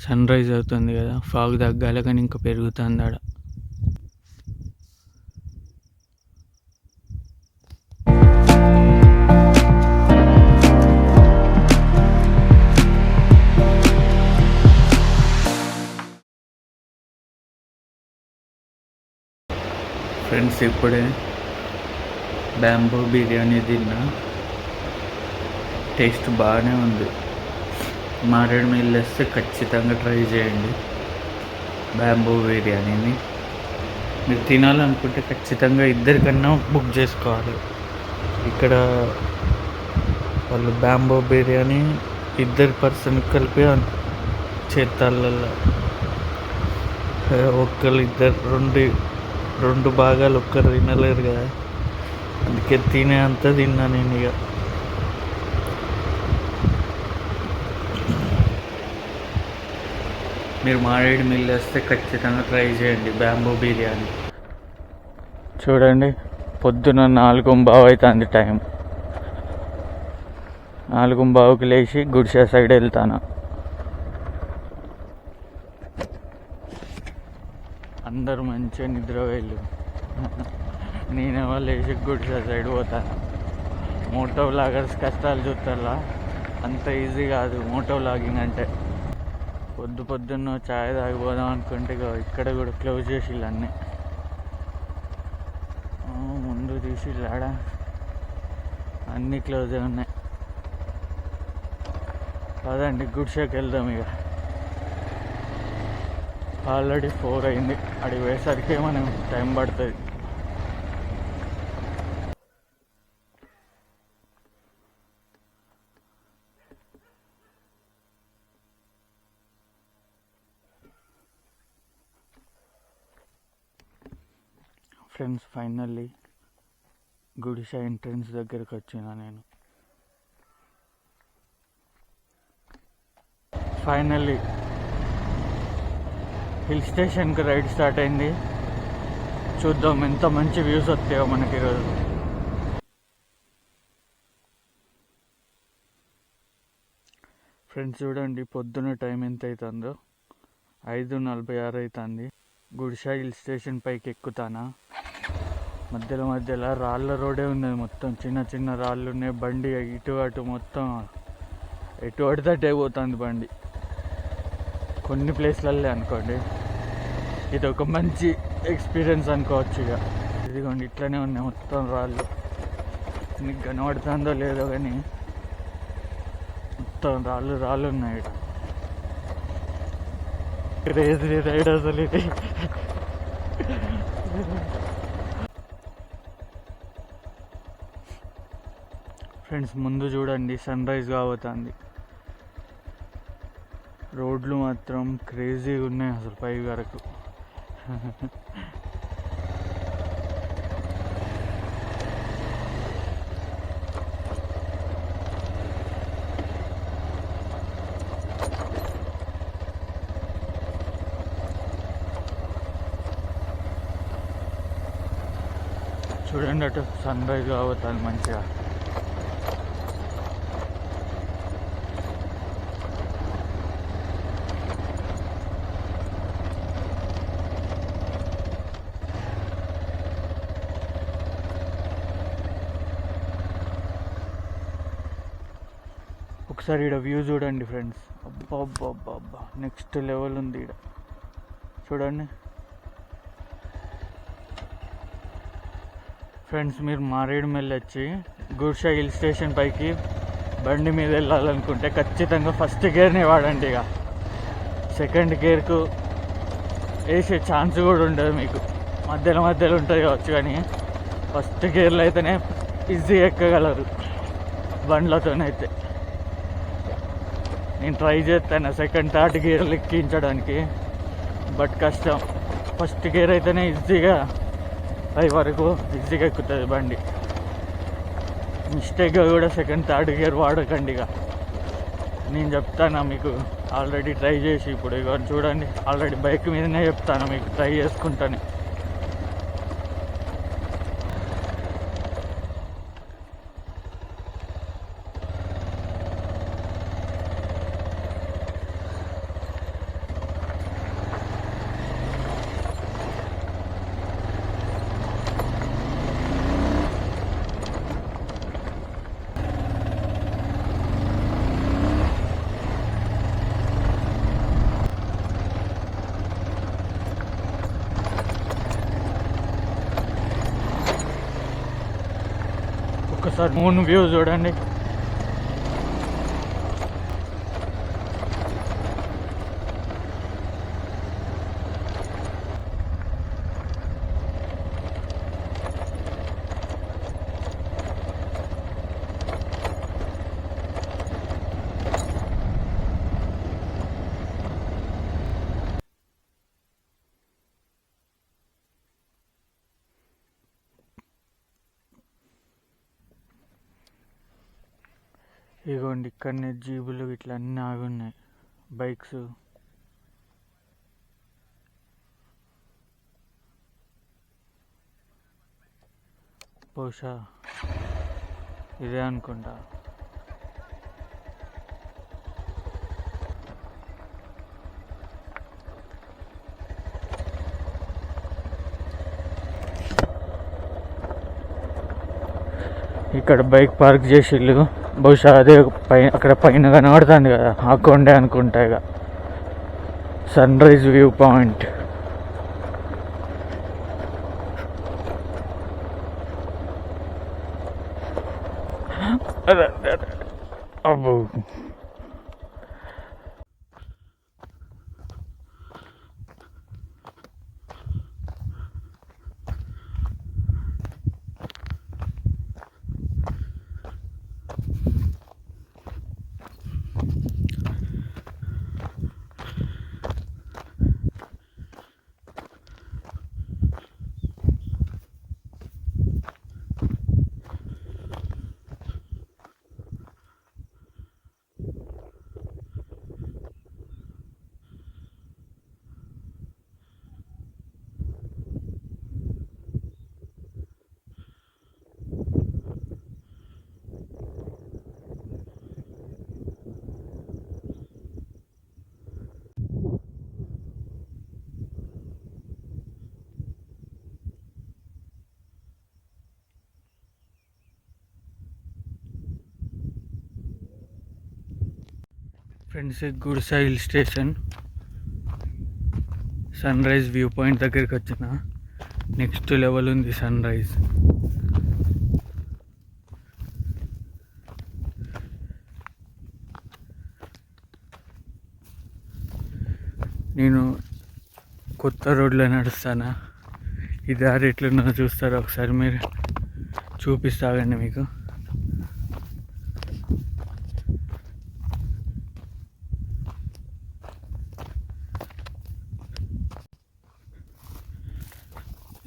Sun rise అవుతుంది కదా, fog తగ్గాలి కానీ ఇంకా పెరుగుతుంది ఆడ. ఫ్రెండ్స్, ఇప్పుడే బ్యాంబూ బిర్యానీ తిన్నా. టేస్ట్ బాగానే ఉంది. మారేడుమిల్లి వస్తే ఖచ్చితంగా ట్రై చేయండి బ్యాంబూ బిర్యానీని. మీరు తినాలనుకుంటే ఖచ్చితంగా ఇద్దరికన్నా బుక్ చేసుకోవాలి. ఇక్కడ వాళ్ళు బ్యాంబూ బిర్యానీ ఇద్దరు పర్సన్ కలిపి చేతాళ్ళల్లో ఒక్కరు ఇద్దరు రెండు భాగాలు ఒక్కరు తినలేరు కదా, అందుకే తినే అంతా తిన్నా నేను. ఇక మీరు మారేడుమిల్లి వస్తే ఖచ్చితంగా ట్రై చేయండి బ్యాంబూ బిర్యానీ. చూడండి, పొద్దున 4:15 అవుతుంది టైం. 4:15కి లేచి గుడిసె సైడ్ వెళ్తాను. అందరూ మంచిగా నిద్ర వెళ్ళు, నేనేమో లేచి గుడిసె సైడ్ పోతాను. మోటో వ్లాగర్స్ కష్టాలు చూస్తారా, అంత ఈజీ కాదు మోటో వ్లాగింగ్ అంటే. పొద్దున్న ఛాయ్ తాగిపోదాం అనుకుంటే ఇక్కడ కూడా క్లోజ్ చేసి అన్నీ ముందు తీసి ఆడ అన్నీ క్లోజ్ ఉన్నాయి. కాదండి, గుడిసెకి వెళ్దాం. ఇక ఆల్రెడీ 4 అయింది, అడిగి పోయేసరికి మనం టైం పడుతుంది. ఫ్రెండ్స్, ఫైనల్లీ గుడిసె ఎంట్రన్స్ దగ్గరకు వచ్చిన నేను. ఫైనల్లీ హిల్ స్టేషన్కి రైడ్ స్టార్ట్ అయింది. చూద్దాం ఎంత మంచి వ్యూస్ వస్తాయో మనకి ఈరోజు. ఫ్రెండ్స్ చూడండి, పొద్దున టైం ఎంత అవుతుందో, 5:46 అవుతుంది. గుడిసె హిల్ స్టేషన్ పైకి ఎక్కుతానా. మధ్యలో రాళ్ళ రోడే ఉన్నది, మొత్తం చిన్న రాళ్ళు ఉన్నాయి. బండి ఇటు అటు మొత్తం ఎటు పడితే అటే పోతుంది బండి. కొన్ని ప్లేస్లల్లే అనుకోండి, ఇది ఒక మంచి ఎక్స్పీరియన్స్ అనుకోవచ్చు. ఇక ఇదిగోండి, ఇట్లనే ఉన్నాయి మొత్తం రాళ్ళు. నీకు కనబడుతుందో లేదో కానీ మొత్తం రాళ్ళు ఉన్నాయి. క్రేజీ రైడ్ అసలు ఇది. ఫ్రెండ్స్, ముందు చూడండి సన్ రైజ్ కాబోతుంది. రోడ్లు మాత్రం క్రేజీగా ఉన్నాయి అసలు పై వరకు. చూడండి, అటు సన్ రైజ్ కాబోతుంది మంచిగా. ఒకసారి ఇక్కడ వ్యూ చూడండి ఫ్రెండ్స్. అబ్బా నెక్స్ట్ లెవెల్ ఉంది ఇక్కడ. చూడండి ఫ్రెండ్స్, మీరు మారేడుమిల్లి వచ్చి గుడిసె హిల్ స్టేషన్ పైకి బండి మీద వెళ్ళాలనుకుంటే ఖచ్చితంగా ఫస్ట్ గేర్నే వాడండి. ఇక సెకండ్ గేర్కు వేసే ఛాన్స్ కూడా ఉండదు మీకు, మధ్యలో ఉంటుంది కావచ్చు. కానీ ఫస్ట్ గేర్లో అయితేనే ఈజీ ఎక్కగలరు బండ్లతోనైతే. నేను ట్రై చేస్తాను సెకండ్ థర్డ్ గేర్లు ఎక్కించడానికి, బట్ కష్టం. ఫస్ట్ గేర్ అయితేనే ఈజీగా పై వరకు ఈజీగా ఎక్కుతుంది బండి. మిస్టేక్గా కూడా సెకండ్ థర్డ్ గేర్ వాడకండి. ఇక నేను చెప్తాను మీకు, ఆల్రెడీ ట్రై చేసి. ఇప్పుడు ఇక చూడండి, ఆల్రెడీ బైక్ మీదనే చెప్తాను మీకు, ట్రై చేసుకుంటాను. ఒకసారి మూన్ వ్యూ చూడండి. ఇగోండి ఇక్కడనే జీబులు ఇట్లా అన్నీ ఆగున్నాయి, బైక్స్. బహుశా ఇదే అనుకుంటా. ఇక్కడ బైక్ పార్క్ చేసిళ్ళు, బహుశా అదే అక్కడ పైన కనబడుతుంది కదా, ఆ కొండే అనుకుంటా. ఇక సన్ రైజ్ వ్యూ పాయింట్. అబ్బో, friends, Gudisa hill station sunrise view point దగ్గరికి వచ్చిన. నెక్స్ట్ లెవెల్ ఉంది సన్ రైజ్. నేను కొత్త రోడ్లో నడుస్తానా, ఈ దారి ఎట్లున్నా చూస్తారా ఒకసారి మీరు, చూపిస్తాగండి మీకు.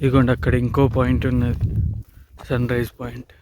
ఇదిగోండి అక్కడ ఇంకో పాయింట్ ఉన్నది, సన్ రైజ్ పాయింట్.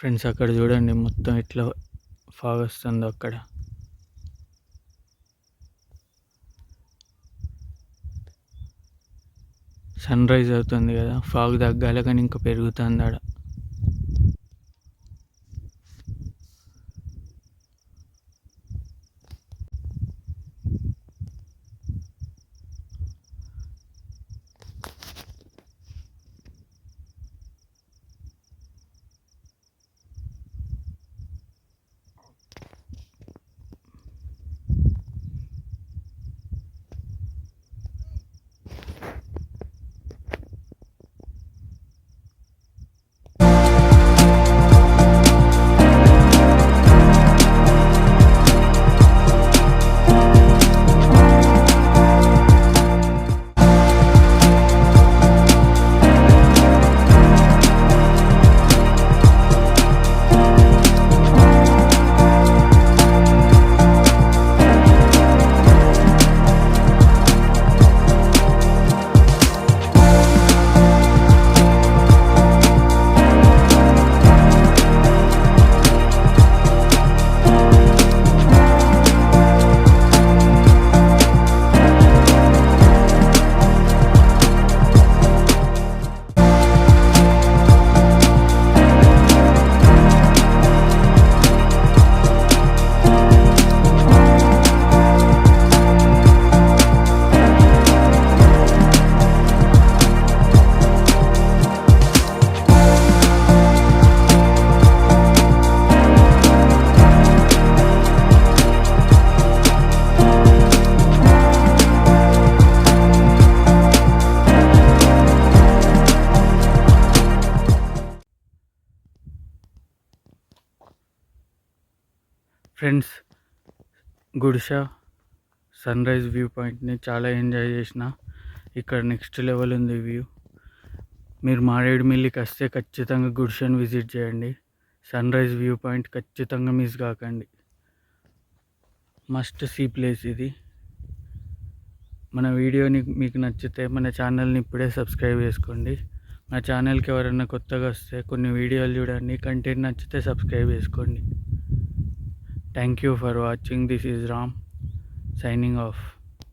ఫ్రెండ్స్, అక్కడ చూడండి మొత్తం ఎట్లా ఫాగ్ వస్తుందో. అక్కడ సన్ రైజ్ అవుతుంది కదా, ఫాగ్ తగ్గాలి కానీ ఇంకా పెరుగుతుంది ఆడ. ఫ్రెండ్స్, గుడిష సన్ రైజ్ వ్యూ పాయింట్ని చాలా ఎంజాయ్ చేసిన. ఇక్కడ నెక్స్ట్ లెవెల్ ఉంది వ్యూ. మీరు మారేడుమిల్లికి వస్తే ఖచ్చితంగా గుడిషను విజిట్ చేయండి. సన్ రైజ్ వ్యూ పాయింట్ ఖచ్చితంగా మిస్ కాకండి. మస్ట్ సీ ప్లేస్ ఇది. మన వీడియోని మీకు నచ్చితే మన ఛానల్ని ఇప్పుడే సబ్స్క్రైబ్ చేసుకోండి. మా ఛానల్కి ఎవరైనా కొత్తగా వస్తే కొన్ని వీడియోలు చూడండి. కంటెంట్ నచ్చితే సబ్స్క్రైబ్ చేసుకోండి. Thank you for watching. This is Ram signing off.